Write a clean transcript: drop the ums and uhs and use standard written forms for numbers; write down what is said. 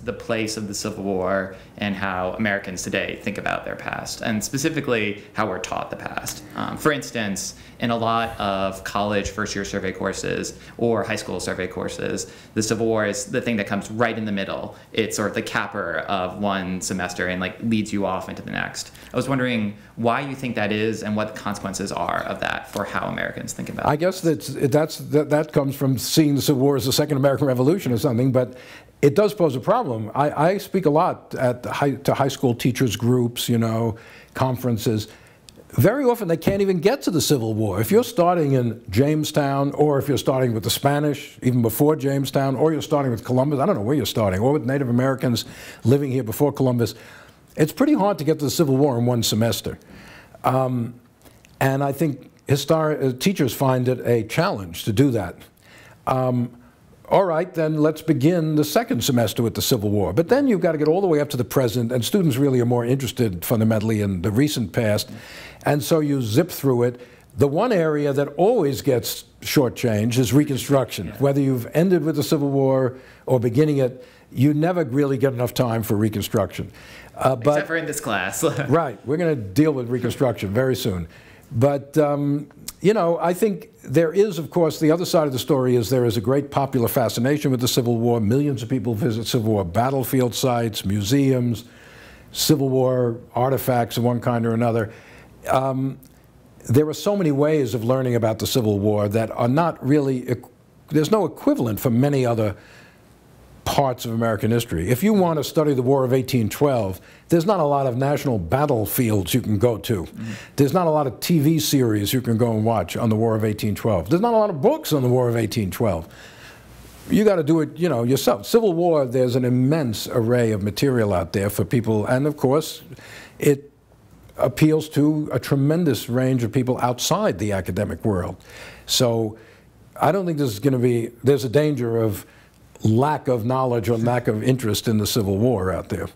the place of the Civil War and how Americans today think about their past, and specifically how we're taught the past. For instance, in a lot of college first-year survey courses or high school survey courses, the Civil War is the thing that comes right in the middle. It's sort of the capper of one semester and like leads you off into the next. I was wondering why you think that is and what the consequences are of that for how Americans think about it. I guess that comes from seeing the Civil War as the Second American Revolution or something, but it does pose a problem. I speak a lot to high school teachers groups, you know, conferences. Very often they can't even get to the Civil War. If you're starting in Jamestown, or if you're starting with the Spanish, even before Jamestown, or you're starting with Columbus, I don't know where you're starting, or with Native Americans living here before Columbus, it's pretty hard to get to the Civil War in one semester. And I think teachers find it a challenge to do that. All right, then let's begin the second semester with the Civil War. But then you've got to get all the way up to the present, and students really are more interested fundamentally in the recent past. And so you zip through it. The one area that always gets shortchanged is Reconstruction. Yeah. Whether you've ended with the Civil War or beginning it, you never really get enough time for Reconstruction. Except for in this class. Right, we're going to deal with Reconstruction very soon. But, you know, I think there is, of course, the other side of the story is there is a great popular fascination with the Civil War. Millions of people visit Civil War battlefield sites, museums, Civil War artifacts of one kind or another. There are so many ways of learning about the Civil War that are not really, there's no equivalent for many other parts of American history. If you want to study the War of 1812, there's not a lot of national battlefields you can go to. Mm-hmm. There's not a lot of TV series you can go and watch on the War of 1812. There's not a lot of books on the War of 1812. You got to do it, you know, yourself. Civil War, there's an immense array of material out there for people, and of course, it appeals to a tremendous range of people outside the academic world. So I don't think there's a danger of lack of knowledge or lack of interest in the Civil War out there.